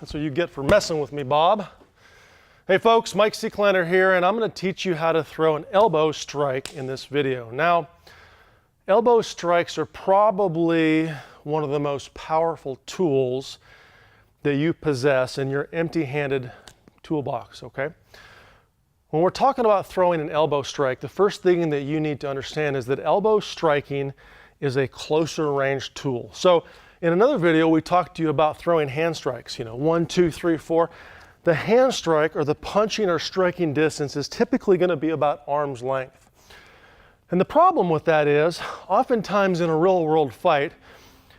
That's what you get for messing with me, Bob. Hey folks, Mike Seeklander here, and I'm going to teach you how to throw an elbow strike in this video. Now, elbow strikes are probably one of the most powerful tools that you possess in your empty-handed toolbox, okay? When we're talking about throwing an elbow strike, the first thing that you need to understand is that elbow striking is a closer range tool. So in another video, we talked to you about throwing hand strikes, 1, 2, 3, 4. The hand strike, or the punching or striking distance, is typically going to be about arm's length. And the problem with that is, oftentimes in a real world fight,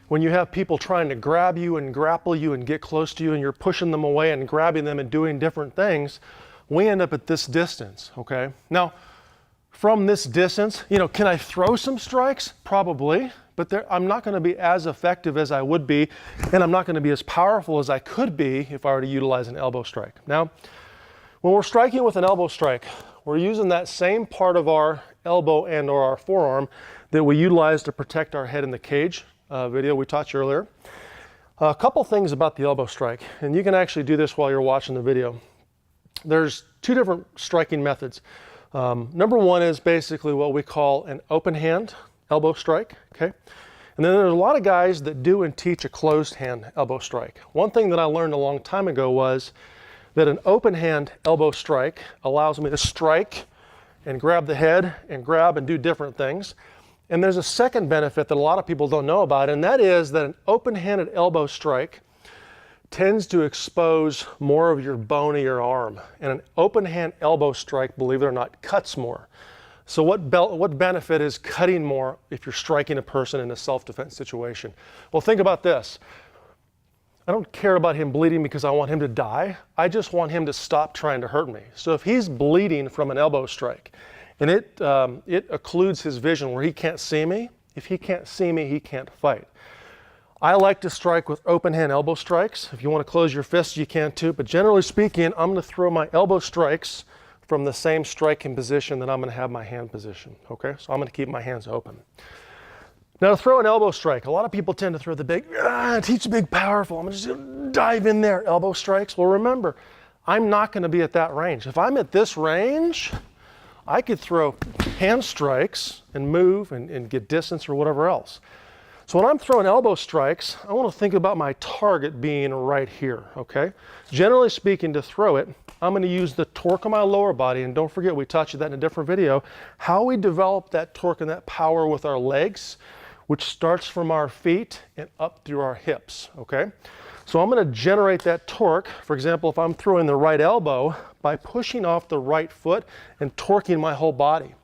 when you have people trying to grab you and grapple you and get close to you and you're pushing them away and grabbing them and doing different things, we end up at this distance, okay? Now, from this distance, can I throw some strikes? Probably, but I'm not going to be as effective as I would be, and I'm not going to be as powerful as I could be if I were to utilize an elbow strike. Now, when we're striking with an elbow strike, we're using that same part of our elbow and or our forearm that we utilize to protect our head in the cage video we taught you earlier. A couple things about the elbow strike, and you can actually do this while you're watching the video. There's two different striking methods. Number one is basically what we call an open hand elbow strike, okay? And then there's a lot of guys that do and teach a closed hand elbow strike. One thing that I learned a long time ago was that an open hand elbow strike allows me to strike and grab the head and grab and do different things. And there's a second benefit that a lot of people don't know about, and that is that an open-handed elbow strike tends to expose more of your bone of your arm. And an open hand elbow strike, believe it or not, cuts more. So what benefit is cutting more if you're striking a person in a self-defense situation? Well, think about this. I don't care about him bleeding because I want him to die. I just want him to stop trying to hurt me. So if he's bleeding from an elbow strike and it occludes his vision where he can't see me, if he can't see me, he can't fight. I like to strike with open hand elbow strikes. If you want to close your fists, you can too. But generally speaking, I'm going to throw my elbow strikes from the same striking position that I'm going to have my hand position. Okay, so I'm going to keep my hands open. Now to throw an elbow strike, a lot of people tend to throw the big, teach the big powerful. I'm going to just dive in there, elbow strikes. Well, remember, I'm not going to be at that range. If I'm at this range, I could throw hand strikes and move and get distance or whatever else. So when I'm throwing elbow strikes, I want to think about my target being right here, okay? Generally speaking, to throw it, I'm going to use the torque of my lower body, and don't forget, we taught you that in a different video, how we develop that torque and that power with our legs, which starts from our feet and up through our hips, okay? So I'm going to generate that torque, for example, if I'm throwing the right elbow, by pushing off the right foot and torquing my whole body.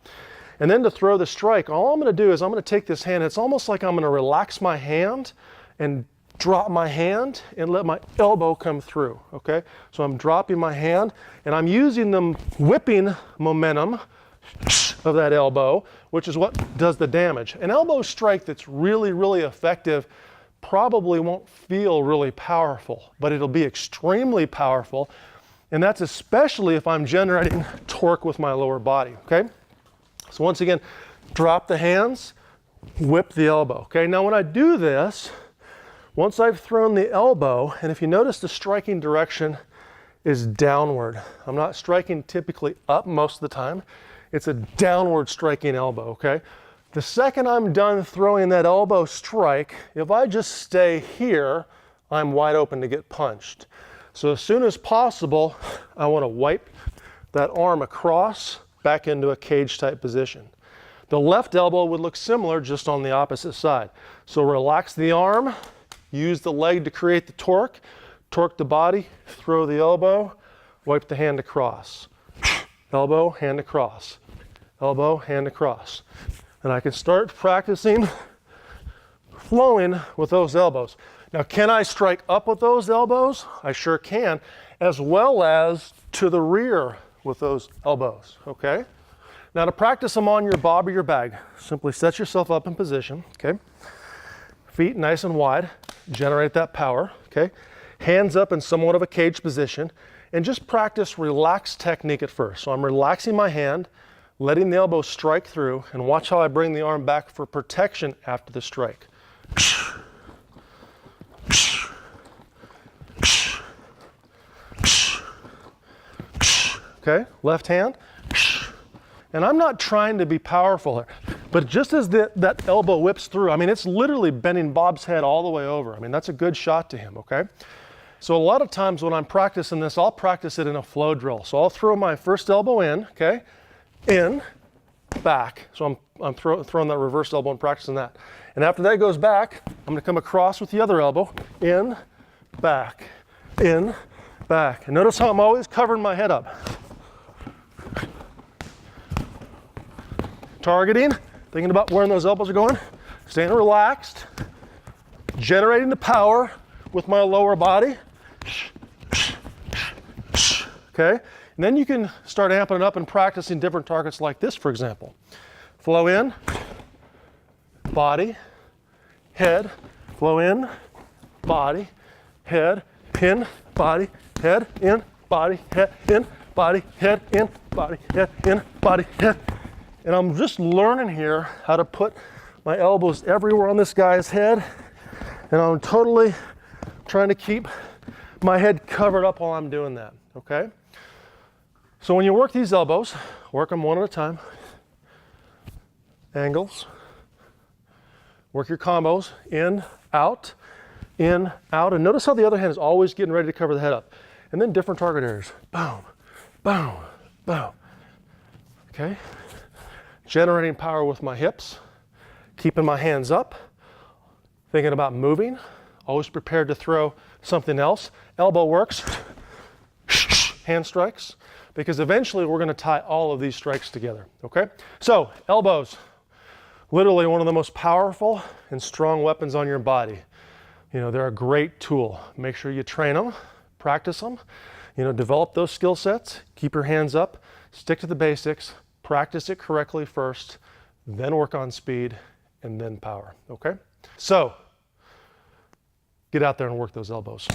And then to throw the strike, all I'm going to do is I'm going to take this hand, it's almost like I'm going to relax my hand and drop my hand and let my elbow come through, okay? So I'm dropping my hand and I'm using the whipping momentum of that elbow, which is what does the damage. An elbow strike that's really, really effective probably won't feel really powerful, but it'll be extremely powerful, and that's especially if I'm generating torque with my lower body, okay? So once again, drop the hands, whip the elbow. Okay, now when I do this, once I've thrown the elbow, and if you notice the striking direction is downward. I'm not striking typically up most of the time. It's a downward striking elbow, okay? The second I'm done throwing that elbow strike, if I just stay here, I'm wide open to get punched. So as soon as possible, I want to wipe that arm across, back into a cage type position. The left elbow would look similar, just on the opposite side. So relax the arm, use the leg to create the torque, torque the body, throw the elbow, wipe the hand across. Elbow, hand across. Elbow, hand across. And I can start practicing flowing with those elbows. Now, can I strike up with those elbows? I sure can, as well as to the rear with those elbows, okay? Now to practice them on your bob or your bag, simply set yourself up in position, okay? Feet nice and wide, generate that power, okay? Hands up in somewhat of a cage position, and just practice relaxed technique at first. So I'm relaxing my hand, letting the elbow strike through, and watch how I bring the arm back for protection after the strike. okay? Left hand. And I'm not trying to be powerful here, but just as that elbow whips through, I mean, it's literally bending Bob's head all the way over. I mean, that's a good shot to him, okay? So a lot of times when I'm practicing this, I'll practice it in a flow drill. So I'll throw my first elbow in, okay? In, back. So I'm throwing that reverse elbow and practicing that. And after that goes back, I'm gonna come across with the other elbow, in, back, in, back. And notice how I'm always covering my head up. Targeting, thinking about where those elbows are going, staying relaxed, generating the power with my lower body. Okay, and then you can start amping it up and practicing different targets like this, for example. Flow in, body, head, flow in, body, head, in, body, head, in, body, head, in, body, head, in, body, head, in, body, head. And I'm just learning here how to put my elbows everywhere on this guy's head. And I'm totally trying to keep my head covered up while I'm doing that, okay? So when you work these elbows, work them one at a time. Angles. Work your combos, in, out, and notice how the other hand is always getting ready to cover the head up. And then different target areas. Boom, boom, boom. Okay? Generating power with my hips, keeping my hands up, thinking about moving, always prepared to throw something else. Elbow works, hand strikes, because eventually we're going to tie all of these strikes together, okay? So, elbows, literally one of the most powerful and strong weapons on your body. You know, they're a great tool. Make sure you train them, practice them, you know, develop those skill sets, keep your hands up, stick to the basics, practice it correctly first, then work on speed, and then power, okay? So, get out there and work those elbows.